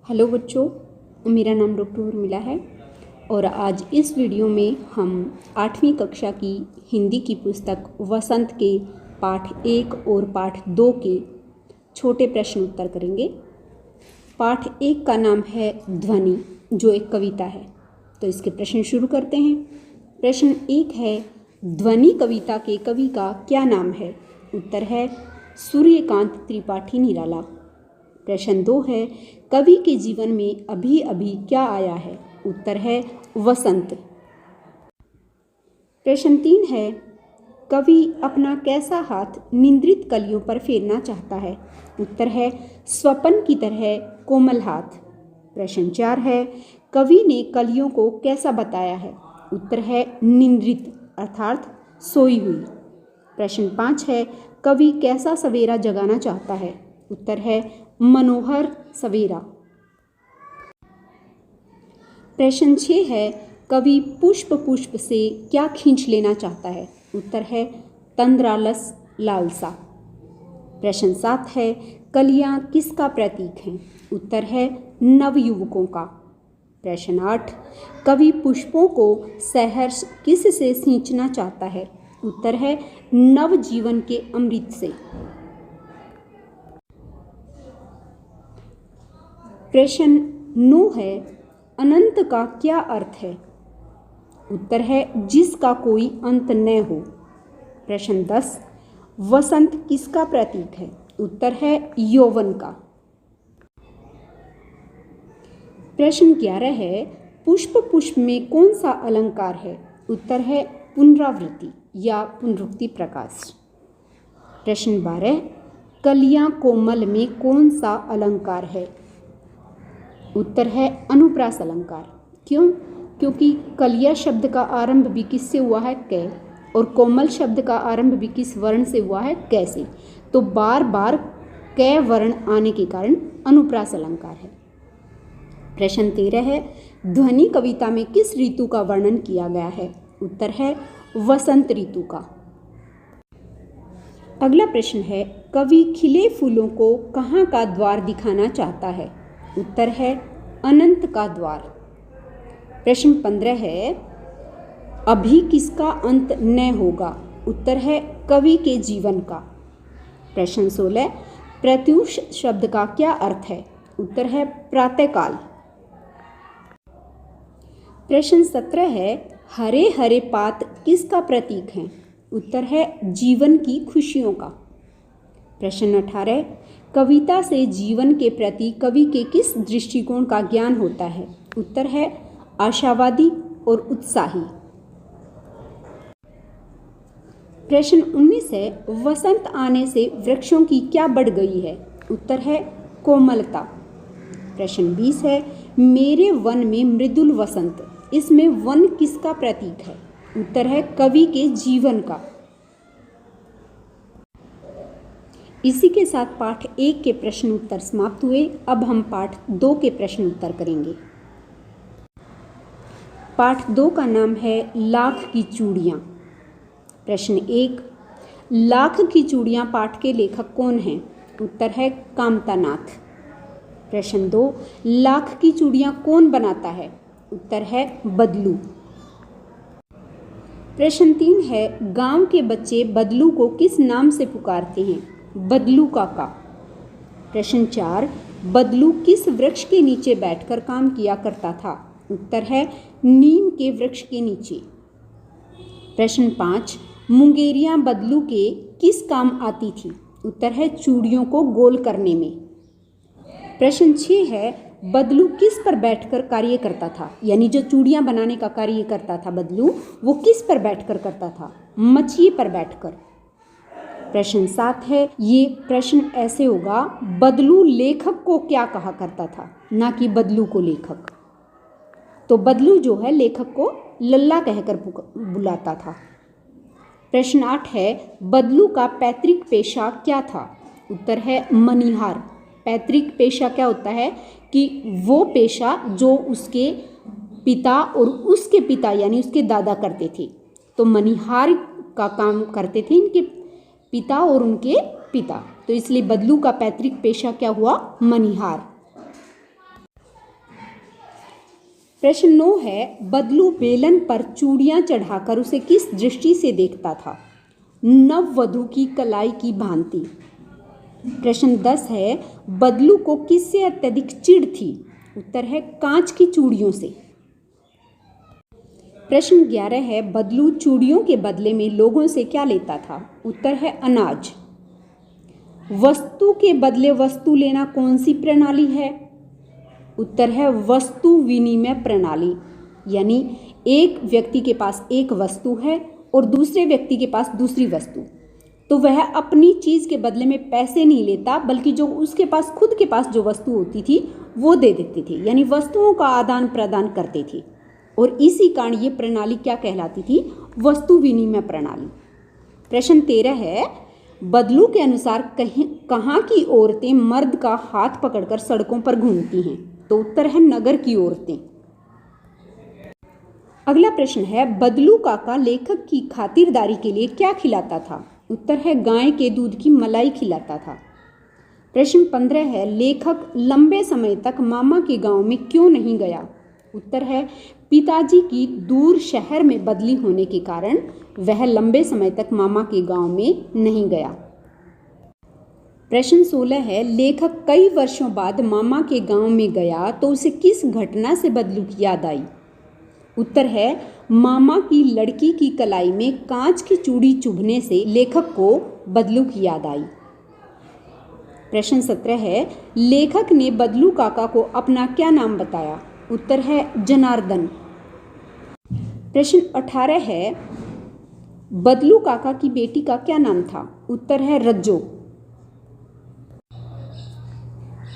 Hello बच्चों, मेरा नाम डॉक्टर उर्मिला है और आज इस वीडियो में हम 8वीं कक्षा की हिंदी की पुस्तक वसंत के पाठ 1 और पाठ 2 के छोटे प्रश्न उत्तर करेंगे। पाठ 1 का नाम है ध्वनि, जो एक कविता है। तो इसके प्रश्न शुरू करते हैं। प्रश्न 1 है, ध्वनि कविता के कवि का क्या नाम है? उत्तर है सूर्यकांत त्रिपाठी निराला। प्रश्न 2 है, कवि के जीवन में अभी अभी क्या आया है? उत्तर है वसंत। प्रश्न 3 है, कवि अपना कैसा हाथ निंद्रित कलियों पर फेरना चाहता है? उत्तर है स्वपन की तरह कोमल हाथ। प्रश्न 4 है, कवि ने कलियों को कैसा बताया है? उत्तर है निंद्रित अर्थात सोई हुई। प्रश्न 5 है, कवि कैसा सवेरा जगाना चाहता है? उत्तर है मनोहर सवेरा। प्रश्न 6 है, कवि पुष्प पुष्प से क्या खींच लेना चाहता है? उत्तर है तंद्रालस लालसा। प्रश्न 7 है, कलियां किसका प्रतीक हैं? उत्तर है नवयुवकों का। प्रश्न 8, कवि पुष्पों को सहर्ष किस से सींचना चाहता है? उत्तर है नवजीवन के अमृत से। प्रश्न 9 है, अनंत का क्या अर्थ है? उत्तर है जिसका कोई अंत न हो। प्रश्न 10, वसंत किसका प्रतीक है? उत्तर है यौवन का। प्रश्न 11 है, पुष्प पुष्प में कौन सा अलंकार है? उत्तर है पुनरावृत्ति या पुनरुक्ति प्रकाश। प्रश्न 12, कलियां कोमल में कौन सा अलंकार है? उत्तर है अनुप्रास अलंकार। क्यों? क्योंकि कलिया शब्द का आरंभ भी किससे हुआ है? कै, और कोमल शब्द का आरंभ भी किस वर्ण से हुआ है? कै से। तो बार बार कै वर्ण आने के कारण अनुप्रास अलंकार है। प्रश्न 13 है, ध्वनि कविता में किस ऋतु का वर्णन किया गया है? उत्तर है वसंत ऋतु का। अगला प्रश्न है, कवि खिले फूलों को कहाँ का द्वार दिखाना चाहता है? उत्तर है अनंत का द्वार। प्रश्न 15 है, अभी किसका अंत न होगा? उत्तर है कवि के जीवन का। प्रश्न 16, प्रत्यूष शब्द का क्या अर्थ है? उत्तर है प्रातःकाल। प्रश्न 17 है, हरे हरे पात किसका प्रतीक है? उत्तर है जीवन की खुशियों का। प्रश्न 18, कविता से जीवन के प्रति कवि के किस दृष्टिकोण का ज्ञान होता है? उत्तर है आशावादी और उत्साही। प्रश्न 19 है, वसंत आने से वृक्षों की क्या बढ़ गई है? उत्तर है कोमलता। प्रश्न 20 है, मेरे वन में मृदुल वसंत, इसमें वन किसका प्रतीक है? उत्तर है कवि के जीवन का। इसी के साथ पाठ 1 के प्रश्न उत्तर समाप्त हुए। अब हम पाठ 2 के प्रश्न उत्तर करेंगे। पाठ 2 का नाम है लाख की चूड़ियाँ। प्रश्न 1, लाख की चूड़ियाँ पाठ के लेखक कौन हैं? उत्तर है कामतानाथ। प्रश्न 2, लाख की चूड़ियाँ कौन बनाता है? उत्तर है बदलू। प्रश्न 3 है, गांव के बच्चे बदलू को किस नाम से पुकारते हैं? बदलू काका। प्रश्न 4, बदलू किस वृक्ष के नीचे बैठकर काम किया करता था? उत्तर है नीम के वृक्ष के नीचे। प्रश्न 5, मुंगेरियां बदलू के किस काम आती थी? उत्तर है चूड़ियों को गोल करने में। प्रश्न 6 है, बदलू किस पर बैठकर कार्य करता था? यानी जो चूड़ियां बनाने का कार्य करता था बदलू, वो किस पर बैठकर करता था? मचिए पर बैठकर। प्रश्न 7 है, ये प्रश्न ऐसे होगा, बदलू लेखक को क्या कहा करता था? ना कि बदलू को लेखक। तो बदलू जो है लेखक को लल्ला कहकर बुलाता था। प्रश्न 8 है, बदलू का पैतृक पेशा क्या था? उत्तर है मनिहार। पैतृक पेशा क्या होता है कि वो पेशा जो उसके पिता और उसके पिता यानी उसके दादा करते थे। तो मनिहार का काम करते थे इनके पिता और उनके पिता, तो इसलिए बदलू का पैतृक पेशा क्या हुआ? मनिहार। प्रश्न 9 है बदलू बेलन पर चूड़ियां चढ़ाकर उसे किस दृष्टि से देखता था? नववधू की कलाई की भांति। प्रश्न 10 है बदलू को किससे अत्यधिक चिढ़ थी? उत्तर है कांच की चूड़ियों से। प्रश्न 11 है बदलू चूड़ियों के बदले में लोगों से क्या लेता था? उत्तर है अनाज। वस्तु के बदले वस्तु लेना कौन सी प्रणाली है? उत्तर है वस्तु विनिमय प्रणाली। यानी एक व्यक्ति के पास एक वस्तु है और दूसरे व्यक्ति के पास दूसरी वस्तु, तो वह अपनी चीज़ के बदले में पैसे नहीं लेता, बल्कि जो उसके पास खुद के पास जो वस्तु होती थी वो दे देते थे, यानी वस्तुओं का आदान प्रदान करते थे। और इसी कारण ये प्रणाली क्या कहलाती थी? वस्तु विनिमय प्रणाली। प्रश्न 13 है बदलू के अनुसार कहाँ की औरतें मर्द का हाथ पकड़कर सड़कों पर घूमती हैं? तो उत्तर है नगर की औरतें। अगला प्रश्न है बदलू काका लेखक की खातिरदारी के लिए क्या खिलाता था? उत्तर है गाय के दूध की मलाई खिलाता था। प्रश्न 15 है लेखक लंबे समय तक मामा के गांव में क्यों नहीं गया? उत्तर है पिताजी की दूर शहर में बदली होने के कारण वह लंबे समय तक मामा के गांव में नहीं गया। प्रश्न 16 है लेखक कई वर्षों बाद मामा के गांव में गया तो उसे किस घटना से बदलू की याद आई? उत्तर है मामा की लड़की की कलाई में कांच की चूड़ी चुभने से लेखक को बदलू की याद आई। प्रश्न 17 है लेखक ने बदलू काका को अपना क्या नाम बताया? उत्तर है जनार्दन। प्रश्न 18 है बदलू काका की बेटी का क्या नाम था? उत्तर है रज्जो।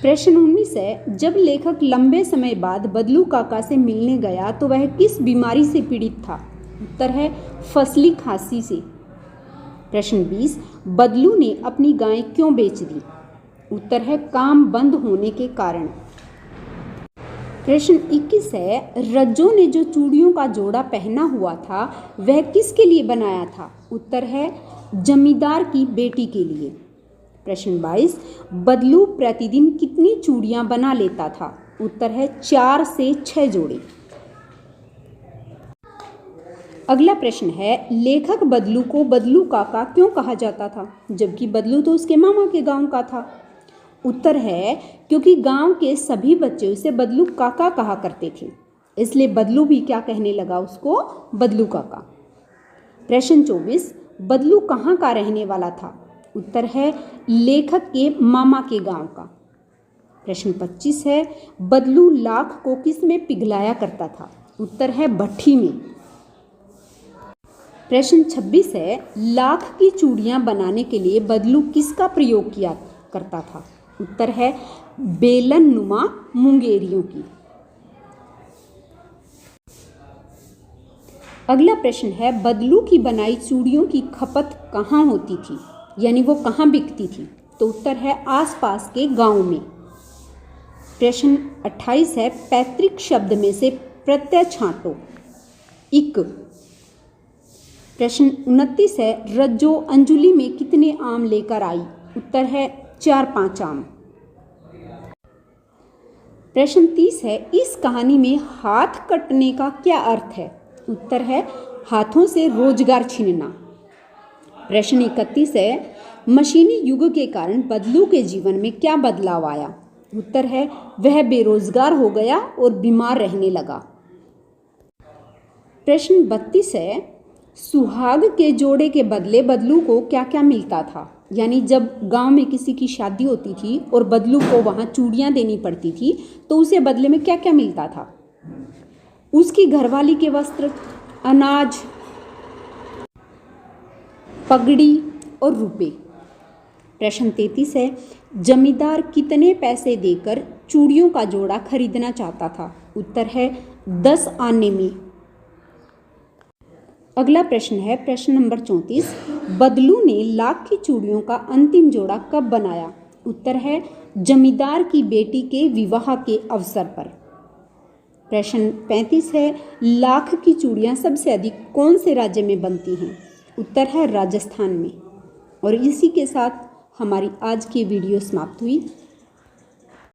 प्रश्न 19 है जब लेखक लंबे समय बाद बदलू काका से मिलने गया तो वह किस बीमारी से पीड़ित था? उत्तर है फसली खांसी से। प्रश्न 20 बदलू ने अपनी गाय क्यों बेच दी? उत्तर है काम बंद होने के कारण। प्रश्न 21 है रज्जो ने जो चूड़ियों का जोड़ा पहना हुआ था वह किसके लिए बनाया था? उत्तर है जमींदार की बेटी के लिए। प्रश्न 22 बदलू प्रतिदिन कितनी चूड़ियां बना लेता था? उत्तर है 4 से 6 जोड़े। अगला प्रश्न है लेखक बदलू को बदलू काका क्यों कहा जाता था, जबकि बदलू तो उसके मामा के गांव का था? उत्तर है क्योंकि गांव के सभी बच्चे उसे बदलू काका कहा करते थे, इसलिए बदलू भी क्या कहने लगा उसको? बदलू काका। प्रश्न 24 बदलू कहाँ का रहने वाला था? उत्तर है लेखक के मामा के गांव का। प्रश्न 25 है बदलू लाख को किस में पिघलाया करता था? उत्तर है भट्ठी में। प्रश्न 26 है लाख की चूड़ियां बनाने के लिए बदलू किसका प्रयोग किया करता था? उत्तर है बेलन नुमा मुंगेरियों की। अगला प्रश्न है बदलू की बनाई चूड़ियों की खपत कहाँ होती थी, यानी वो कहाँ बिकती थी? तो उत्तर है आसपास के गांव में। प्रश्न 28 है पैतृक शब्द में से प्रत्यय छांटो। इक। प्रश्न 29 है रज्जो अंजुलि में कितने आम लेकर आई? उत्तर है 4-5 आम। प्रश्न 30 है इस कहानी में हाथ कटने का क्या अर्थ है? उत्तर है हाथों से रोजगार छीनना। प्रश्न 31 है मशीनी युग के कारण बदलू के जीवन में क्या बदलाव आया? उत्तर है वह बेरोजगार हो गया और बीमार रहने लगा। प्रश्न 32 है सुहाग के जोड़े के बदले बदलू को क्या क्या मिलता था? यानी जब गांव में किसी की शादी होती थी और बदलू को वहां चूड़ियां देनी पड़ती थी तो उसे बदले में क्या क्या मिलता था? उसकी घरवाली के वस्त्र, अनाज, पगड़ी और रुपए। प्रश्न 33 है जमींदार कितने पैसे देकर चूड़ियों का जोड़ा खरीदना चाहता था? उत्तर है 10 आने में। अगला प्रश्न है प्रश्न नंबर 34 बदलू ने लाख की चूड़ियों का अंतिम जोड़ा कब बनाया? उत्तर है जमींदार की बेटी के विवाह के अवसर पर। प्रश्न 35 है लाख की चूड़ियां सबसे अधिक कौन से राज्य में बनती हैं? उत्तर है राजस्थान में। और इसी के साथ हमारी आज की वीडियो समाप्त हुई।